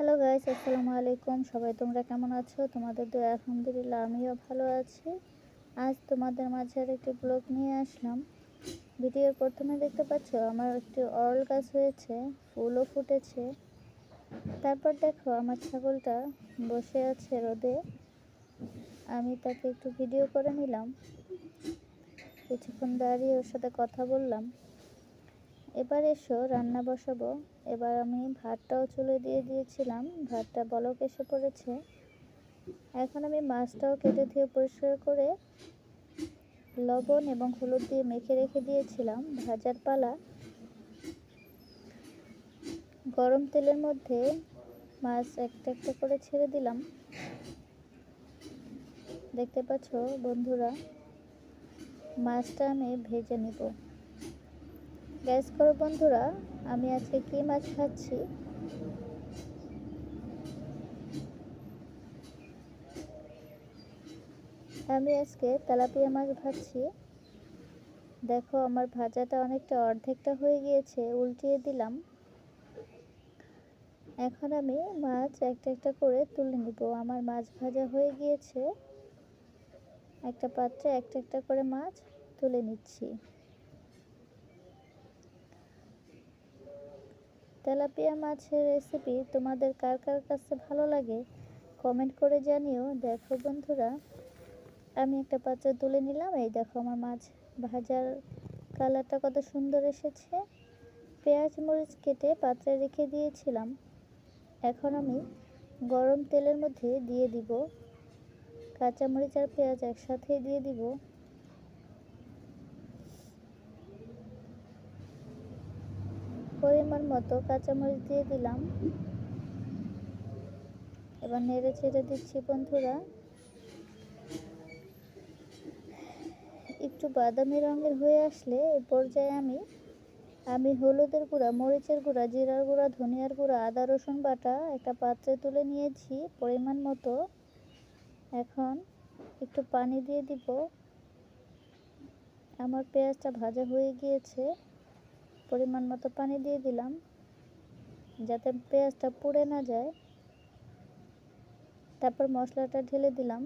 Hello guys, আসসালামু আলাইকুম। সবাই তোমরা কেমন আছো? তোমাদের দোয়া আলহামদুলিল্লাহ আমিও ভালো আছি। আজ তোমাদের মাঝে একটি ব্লগ নিয়ে আসলাম। ভিডিওর প্রথমে দেখতে পাচ্ছ আমার একটি অরল গাছ হয়েছে, ফুলও ফুটেছে। তারপর দেখো আমার ছাগলটা বসে আছে রোদে। আমি তাকে একটু ভিডিও করে নিলাম, কিছুক্ষণ দাঁড়িয়ে ওর সাথে কথা বললাম। এবার এসো রান্না বসাবো। এবার আমি ভাতটাও চুলে দিয়ে দিয়েছিলাম, ভাতটা বলক এসে পড়েছে। এখন আমি মাছটাও কেটে ধুয়ে পরিষ্কার করে লবণ এবং হলুদ দিয়ে মেখে রেখে দিয়েছিলাম। ভাজার পালা। গরম তেলের মধ্যে মাছ একটা একটা করে ছেড়ে দিলাম। দেখতে পাচ্ছ বন্ধুরা, মাছটা আমি ভেজে নিব। গ্যাস করো বন্ধুরা, আমি আজকে কী মাছ খাচ্ছি। আমি আজকে তেলাপিয়া মাছ ভাজছি। দেখো আমার ভাজাটা অনেকটা অর্ধেকটা হয়ে গিয়েছে, উল্টিয়ে দিলাম। এখন আমি মাছ একটা একটা করে তুলে নিব। আমার মাছ ভাজা হয়ে গিয়েছে। একটা পাত্রে একটা একটা করে মাছ তুলে নিচ্ছি। তেলাপিয়া মাছের রেসিপি তোমাদের কার কার কাছে ভালো লাগে কমেন্ট করে জানিও। দেখো বন্ধুরা, আমি একটা পাত্রে তুলে নিলাম। এই দেখো আমার মাছ ভাজার কালারটা কত সুন্দর এসেছে। পেঁয়াজ মরিচ কেটে পাত্রে রেখে দিয়েছিলাম। এখন আমি গরম তেলের মধ্যে দিয়ে দিব কাঁচামরিচ আর পেঁয়াজ একসাথে দিয়ে দিব। পরিমাণ মতো কাঁচামরিচ দিয়ে দিলাম। এবার নেড়ে চেড়ে দিচ্ছি বন্ধুরা। একটু বাদামি রঙের হয়ে আসলে এই পর্যায়ে আমি হলুদের গুঁড়া, মরিচের গুঁড়া, জিরার গুঁড়া, ধনিয়ার গুঁড়া, আদা রসুন বাটা একটা পাত্রে তুলে নিয়েছি পরিমাণ মতো। এখন একটু পানি দিয়ে দিব। আমার পেঁয়াজটা ভাজা হয়ে গিয়েছে, পরিমাণ মতো পানি দিয়ে দিলাম যাতে পেঁয়াজটা পুড়ে না যায়। তারপর মশলাটা ঢেলে দিলাম।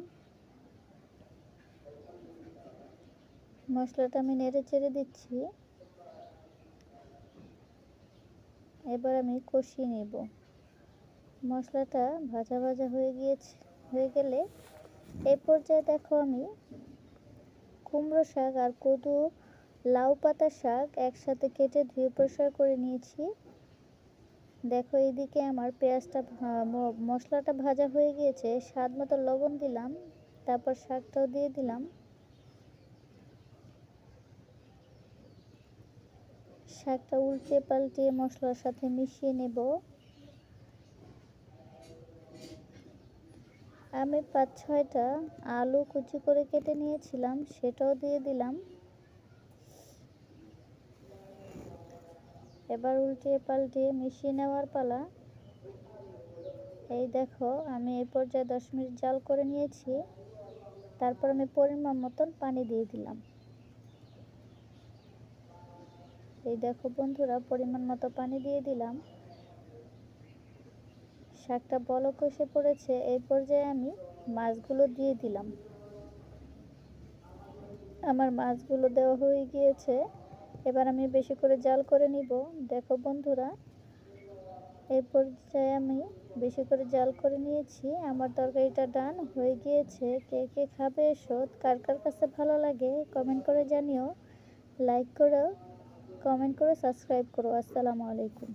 মশলাটা আমি নেড়ে চেড়ে দিচ্ছি। এবার আমি কষিয়ে নেব। মশলাটা ভাজা ভাজা হয়ে গেলে এই পর্যায়ে দেখো আমি কুমড়ো শাক আর কদু, লাউ পাতা শাক একসাথে কেটে ধুয়ে পরিষ্কার করে নিয়েছি। দেখো এইদিকে আমার মশলাটা ভাজা হয়ে গিয়েছে। স্বাদ মতো লবণ দিলাম, তারপর শাকটাও দিয়ে দিলাম। শাকটা উল্টে পাল্টে মশলার সাথে মিশিয়ে নেব। আমি ৫-৬টা আলু কুচি করে কেটে নিয়েছিলাম, সেটাও দিয়ে দিলাম। এবার উল্টিয়ে পাল্টিয়ে মিশিয়ে নেওয়ার পালা। এই দেখো আমি এই পর্যায়ে 10 মিনিট জাল করে নিয়েছি। তারপর আমি পরিমাণ মতন পানি দিয়ে দিলাম। এই দেখো বন্ধুরা, পরিমাণ মতো পানি দিয়ে দিলাম। শাকটা বলক এসে পড়েছে। এই পর্যায়ে আমি মাছগুলো দিয়ে দিলাম। আমার মাছগুলো দেওয়া হয়ে গিয়েছে। এবার আমি বেশি করে জাল করে নিব। দেখো বন্ধুরা, এই পর্যায়ে আমি বেশি করে জাল করে নিয়েছি। আমার তরকারিটা ডান হয়ে গিয়েছে। কে কে খাবে এসো, কার কার কাছে ভালো লাগে কমেন্ট করে জানিও। লাইক করো, কমেন্ট করে সাবস্ক্রাইব করো। আসসালামু আলাইকুম।